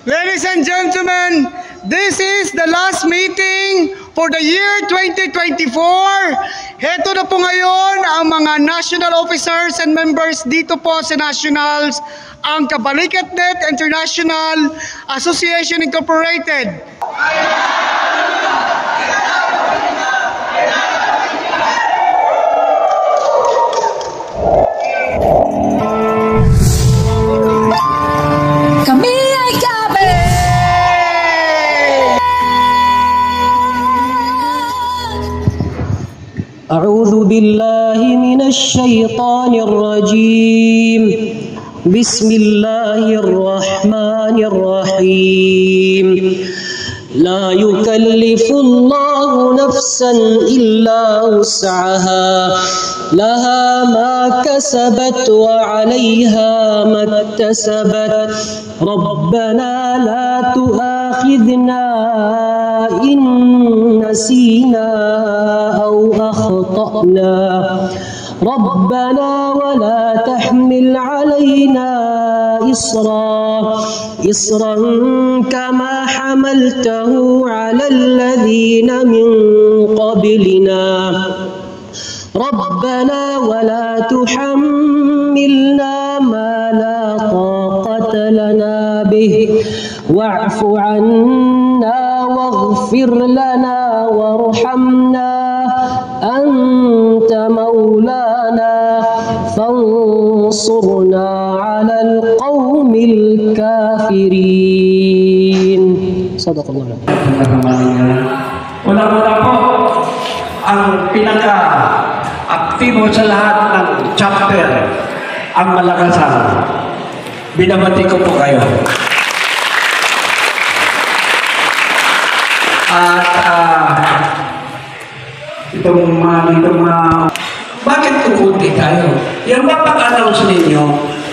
Ladies and gentlemen, this is the last meeting for the year 2024. Heto na po ngayon ang mga national officers and members dito po sa Nationals, ang Kabalikatnet International Association Incorporated. أعوذ بالله من الشيطان الرجيم بسم الله الرحمن الرحيم لا يكلف الله نفسا إلا وسعها لها ما كسبت وعليها ما اكتسبت ربنا لا تؤاخذنا إن نسينا أو أخطأنا ربنا ولا تحمل علينا إصرا كما حملته على الذين من قبلنا ربنا ولا تحملنا ما لا طاقة لنا به واعف عنا واغفر لنا وارحمنا أنت مولانا فانصرنا على القوم الكافرين صدق الله. Una-una po, ang pinaka-aktibo sa lahat ng chapter, ang Malakasan. Binabati ko po kayo. At bakit kukunti tayo? Yung mapag-announce ninyo,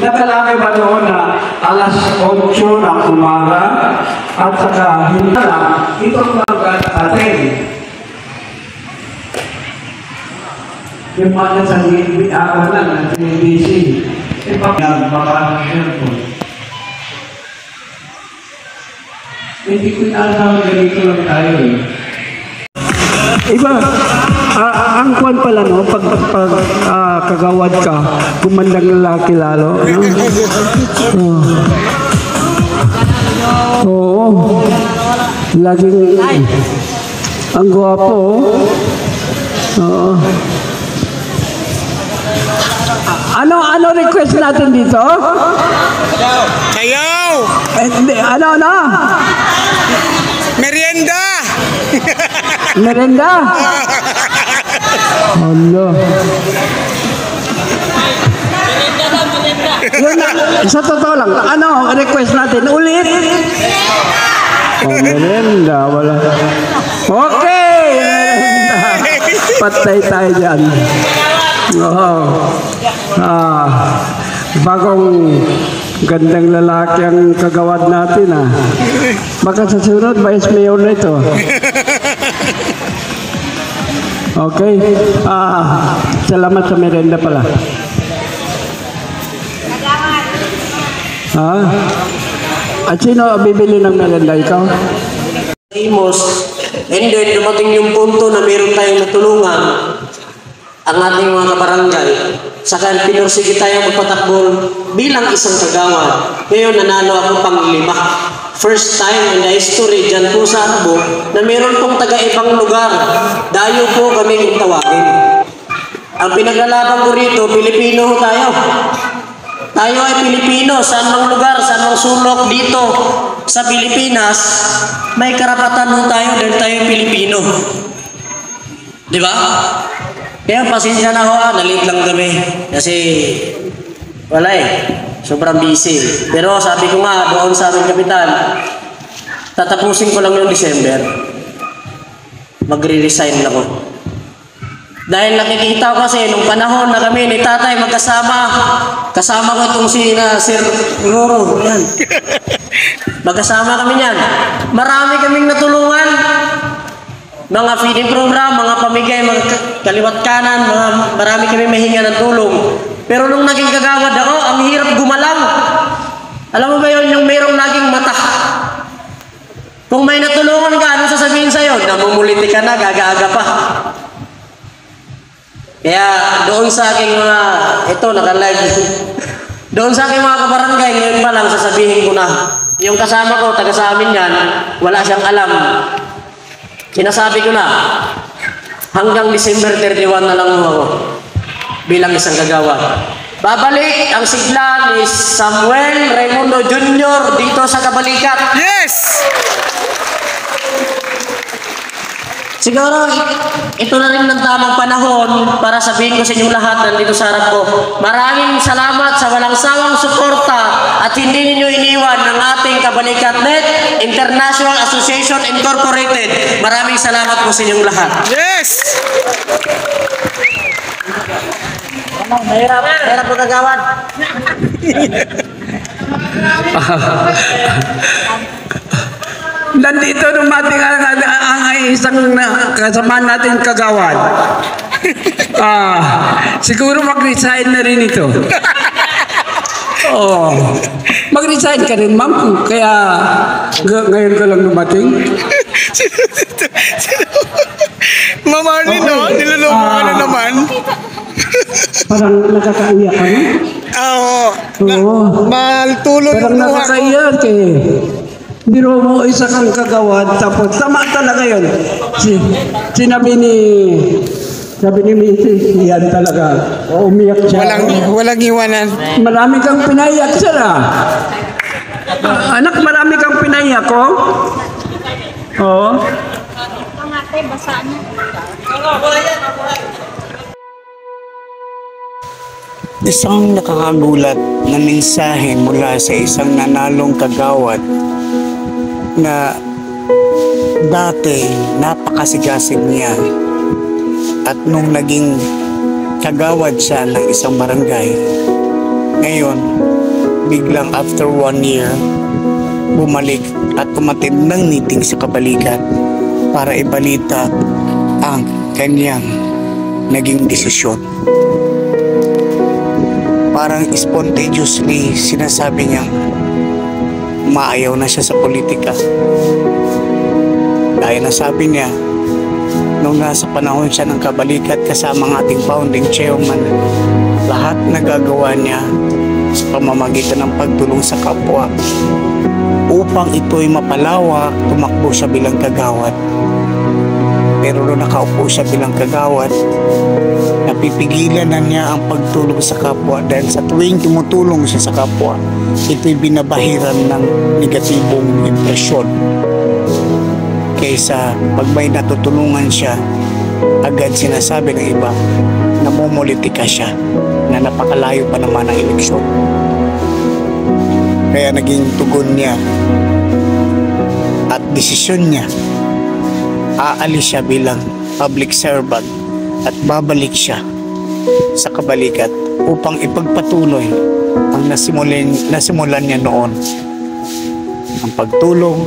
nakalagay ba doon na alas 8 ng umaga at saka hindi lang itong mga atin. Yung mga sa araw lang na TBC. E baka hindi ko inaasahan ganito lang tayo eh. Iba, ang kwan pala no, pag kagawad ka, kumandang lalaki lalo. No? Oo. Laging, ang gwapo. Oo. Ano request natin dito? Sayaw! Ano? Merienda! Merenda? Allah. Yun na, sa totoo lang, ano request natin? Ulit? Oh, merenda, wala. Okay! Merenda. Patay tayo dyan. Bagong gandang lalaki ang kagawad natin baka sa sunod vice mayor na ito. Okay, salamat sa merenda pala. At sino bibili ng merenda? Ikaw? Imos, and then dumating yung punto na meron tayong natulungan ang ating mga kabarangay. Saka pinursige tayo magpatakbo bilang isang kagawad. Ngayon nanalo ako pang-5. First time in the history dyan po sa Arbo na meron pong taga-ibang lugar. Dayo po kami tawagin. Ang pinaglalaban ko rito, Pilipino tayo. Tayo ay Pilipino. Saan mang lugar, saan mang sulok dito sa Pilipinas, may karapatan ho tayo dahil tayo Pilipino. Di ba? Kaya pasensya na ho, nalit lang kami. Kasi wala sobrang busy. Pero sabi ko nga doon sa aming kapitan, tatapusin ko lang yung December. Magre-resign ako. Dahil nakikita ko kasi nung panahon na kami ni tatay magkasama, kasama ko itong si Sir Roro. Yan. Magkasama kami yan. Marami kaming natulungan. Mga feeding program, mga pamigay, mga kaliwat kanan, marami kami mahinga ng tulong. Pero nung naging kagawad ako, ang hirap gumalaw. Alam mo ba yun, yung mayroong laging mata. Kung may natulungan ka, ano sasabihin sa'yo? Namumuliti ka na, gaga-aga pa. Kaya doon sa aking mga, ito naka-live, doon sa aking mga kabarangay, ngayon pa lang sasabihin ko na, yung kasama ko, taga sa amin yan, wala siyang alam. Sinasabi ko na, hanggang December 31 na lang ako bilang isang kagawad. Babalik ang sigla ni Samuel Raimundo Jr. dito sa Kabalikat. Yes! Siguro, ito na rin ng tamang panahon para sabihin ko sa inyong lahat nandito sa harap ko. Maraming salamat sa walang sawang suporta at hindi ninyo iniwan ng ating Kabalikat.net International Association Incorporated. Maraming salamat po sa inyong lahat. Yes! Mahirap po kagawad. Nandito dumating ang isang kasama natin kagawad. Siguro mag-resign na rin ito. Oh, mag-resign ka rin, ma'am. Kaya ngayon ka lang dumating. Ma'am Arlene, no? Niluloko ka na naman. Parang nakakaiyak ka, no? Oo. Oo. Maltulo Parang yung luha ko. nakakaiyak eh. Biro mo isa kang kagawad, tapos tama talaga yun. Sabi ni Mrs. yan talaga. Umiyak siya. Walang iwanan. Marami kang pinaiyak siya na. Anak, marami kang pinaiyak ko. Oo. Pangatay, basaan niya. Isang nakakagulat na mensahe mula sa isang nanalong kagawad na dati napakasigasig niya at nung naging kagawad siya ng isang barangay, ngayon biglang after 1 year bumalik at tumatid ng meeting sa Kabalikat para ibalita ang kanyang naging desisyon. Parang spontaneously sinasabi niya maayaw na siya sa politika. Dahil nasabi niya nung nasa panahon siya ng Kabalikat kasama ang ating founding chairman, lahat nagagawa niya sa pamamagitan ng pagtulong sa kapwa. Upang ito'y mapalawak, tumakbo siya bilang kagawad. Pero nung nakaupo siya bilang kagawad, napipigilan na niya ang pagtulong sa kapwa dahil sa tuwing tumutulong siya sa kapwa, ito'y binabahiran ng negatibong impresyon. Kaysa pag may natutulungan siya, agad sinasabi ng iba, namumolitika siya, na napakalayo pa naman ang eleksyon. Kaya naging tugon niya at desisyon niya, aalis siya bilang public servant at babalik siya sa Kabalikat upang ipagpatuloy ang nasimulan niya noon, ang pagtulong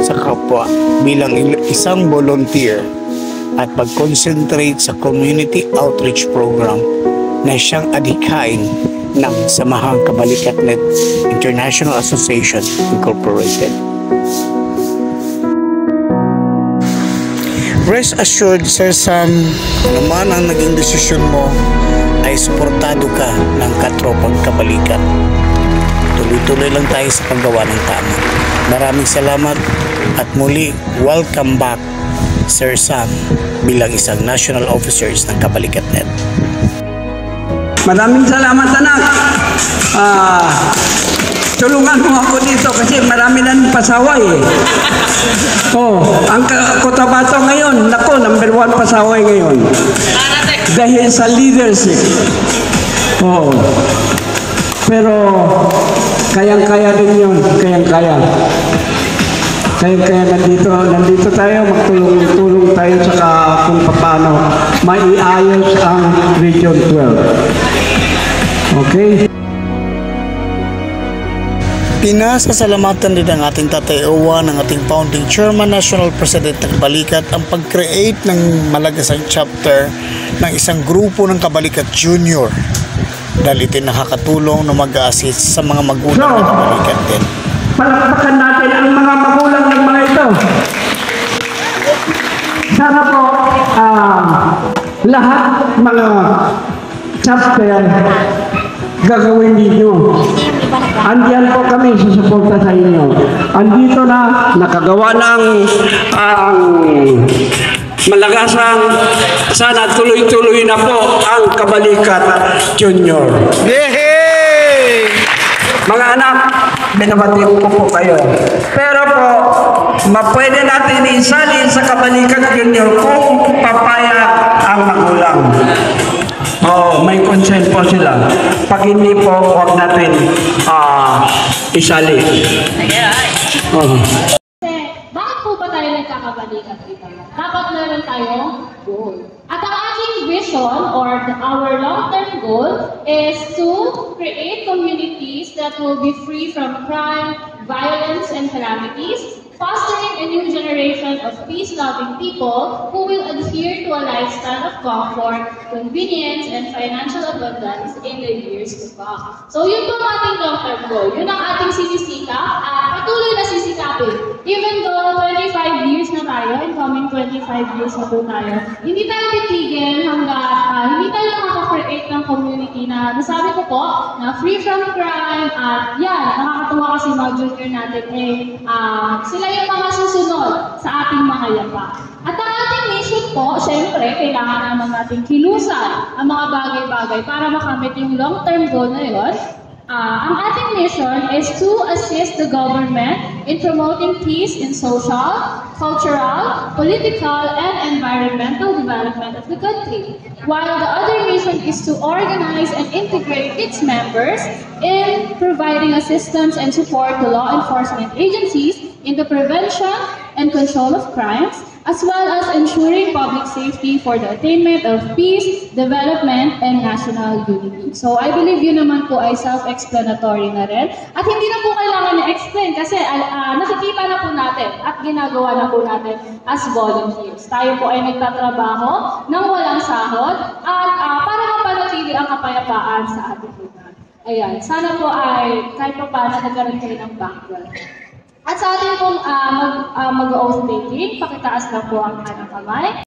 sa kapwa bilang isang volunteer at pag-concentrate sa community outreach program na siyang adhikain ng Samahang Kabalikat.net International Association Incorporated. Rest assured, Sir Sam, naman ang naging desisyon mo ay suportado ka ng katropang Kabalikat. Tuloy-tuloy lang tayo sa paggawa ng tama. Maraming salamat at muli, welcome back, Sir Sam, bilang isang national officers ng Kabalikat.net. Maraming salamat, anak. Tulungan mo ako dito kasi marami nang pasaway eh. Oh, ang Cotabato ngayon, nako, number 1 pasaway ngayon. Dahil sa leadership. Oh. Pero kayang-kaya din yun, kayang-kaya. Kaya nandito tayo, magtulong-tulong tayo sa kung paano maiayos ang Region 12. Okay? Pinasasalamatan din ang ating Tatay Owa ng ating founding chairman, national president ng Kabalikat, ang pag-create ng malagasang chapter ng isang grupo ng Kabalikat Junior dahil ito nakakatulong na mag-assist sa mga magulang ng Kabalikat din. Palakpakan natin ang mga magulang ng mga ito. lahat mga chapter gagawin ninyo. Andiyan po kami susuporta sa inyo. Andito na, nakagawa ng malagasang, sana tuloy-tuloy na po ang Kabalikat Junior. Yehey! Mga anak, binabati ko po kayo. Pero po, mapwede natin isalin sa Kabalikat Junior kung papayag ang magulang. Oo, may consent po sila. Pag hindi po, huwag natin isali. Bakit po ba tayo nagkakabalikat dito? Dapat meron tayong goal. At ang ating vision or our long-term goal is to create communities that will be free from crime, violence, and calamities, fostering a new generation of peace-loving people who will adhere to a lifestyle of comfort, convenience, and financial abundance in the years to come. So yun po ang ating long-term goal. Yun ang ating sinisikap at patuloy na sisikapin. Even though 25 years na tayo, incoming 25 years na po tayo, hindi tayo titigil hanggang hindi tayo nakaka-create ng community na nasabi ko po na free from crime at yan, nakakatuwa kasi mga junior natin sila yung mga susunod sa ating mga yapa. At ang ating mission po, syempre, kailangan naman natin kilusan ang mga bagay-bagay para makamit yung long-term goal na yun. Ang ating mission is to assist the government in promoting peace in social, cultural, political, and environmental development of the country. While the other mission is to organize and integrate its members in providing assistance and support to law enforcement agencies in the prevention and control of crimes, as well as ensuring public safety for the attainment of peace, development, and national unity. So I believe yun naman po ay self-explanatory na rin. At hindi na po kailangan na-explain kasi nakikita na po natin at ginagawa na po natin as volunteers. Tayo po ay nagtatrabaho ng walang sahod at para mapanatili ang kapayapaan sa ating lugar. Ayan, sana po ay kahit pa paano nagkaroon kayo ng background. At sa atin pong mag-oath taking, pakitaas lang po ang kanang kamay.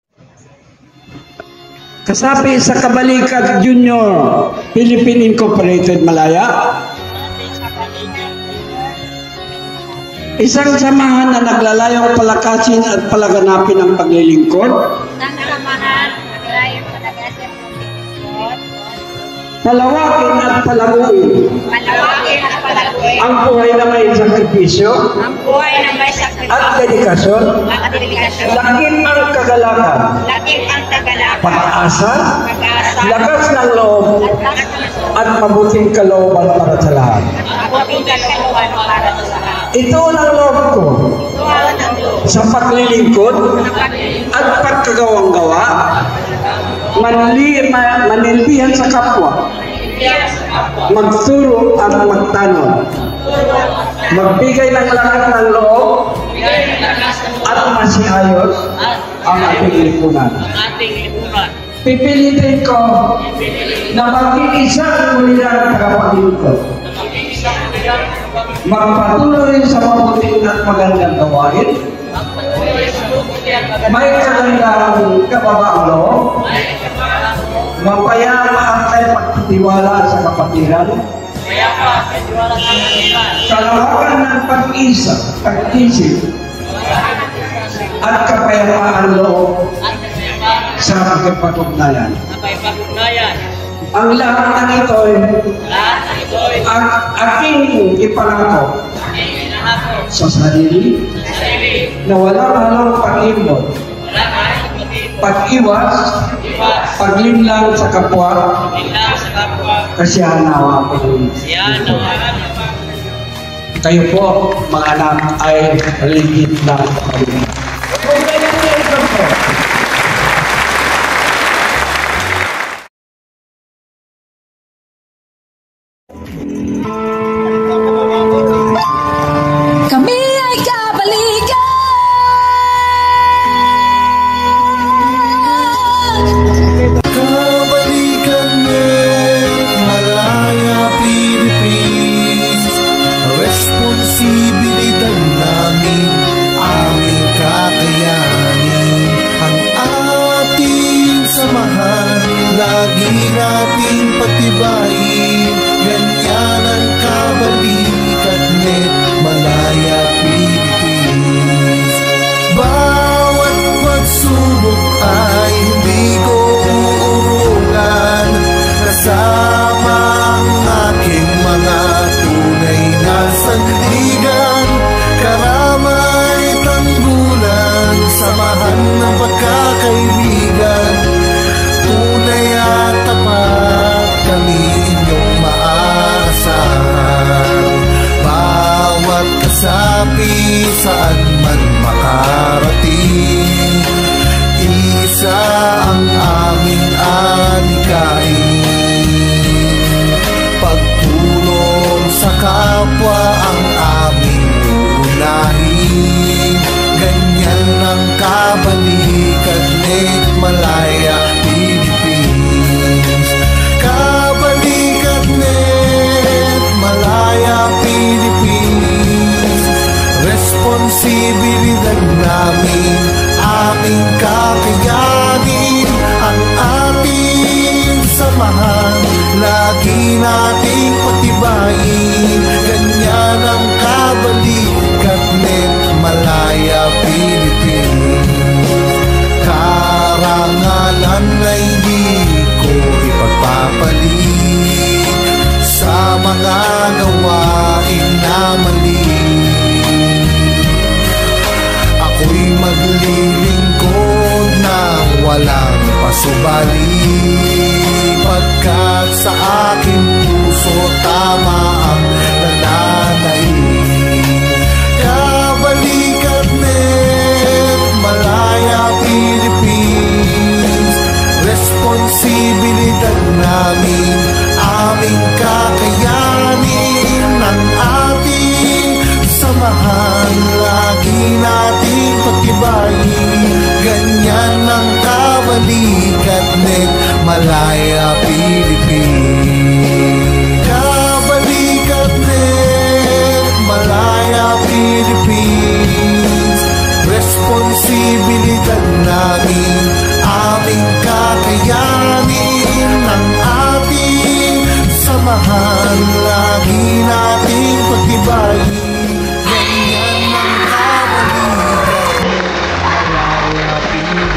Kasapi sa Kabalikat Junior, Philippine Incorporated Malaya. Isang samahan na naglalayong palakasin at palaganapin ang paglilingkod. Isang samahan, naglayong palakasin ang paglilingkod. Palawakin at palaguin. Palawakin at palaguin. Ang buhay na may sakripisyo. Ang buhay na may sakripisyo. At dedikasyon. At dedikasyon. Lakin ang kagalakan. Laking ang kagalakan. Pag-asa. Pag-asa. Lakas ng loob. At mabuting kalooban para sa lahat. Mabuting kalooban para sa lahat. Ito ang loob ko. Sa paglilingkod at pagkagawang-gawa, manilbihan sa kapwa, magturo at magtanong, magbigay ng lakas ng loob at masiayos ang ating lipunan. Pipilitin ko na maging isang muliang tagapaglingkod, magpatuloy sa mabuting at magandang gawain, may kagandang kababaang loob, mapayapa at may pagtitiwala sa kapatiran, kalawakan ng pag-isa, pag-isip, at kapayapaan loob sa pagkipag-ugnayan. Ang lahat ng ito ang aking ipangako sa sarili na walang halong pag-ibon, pag-iwas, paglinlang sa kapwa, kasi hanawa ko. Kayo po, mga anak, ay ligid ng Panginoon. Kami ay kabalikan. Kabalikan Malaya, Philippines. Responsibilidad namin aming saan man makarating. Isa ang aming adhikain, pagtulong sa kapwa ang aming unahin. Ganyan ang kabalikat net Malaya Philippines. Kabalikat net Malaya Philippines. Responsibilidad namin, aming kakayanin, ang ating samahan, lagi nating patibayin. Ganyan ang kabalikat net Malaya Philippines. Karangalan ay di ko ipagpapalit sa mga gawain na mali. Ako'y maglilingkod ng walang pasubali, pagkat sa aking puso tama ang nananaig. Kabalikat net Malaya Philippines. Responsibilidad namin, aming kakayanin, ang ating samahan, lagi nating pagtibayin. Ganyan ang kabalikat net Malaya Philippines. Kabalikat net Malaya Philippines. Responsibilidad namin, aming kakayanin, ang ating samahan, lagi nating pagtibayin. Ganyan ang kabalikat Malaya Philippines.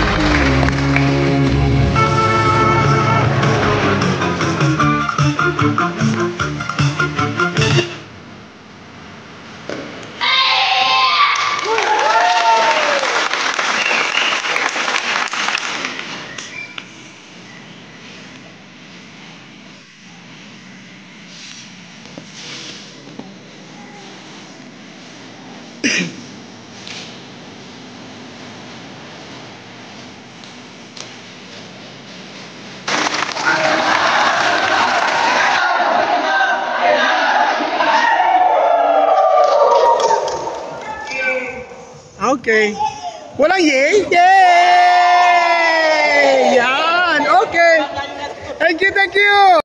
Okay. Walang yay? Yay! Yan. Okay. Thank you, thank you.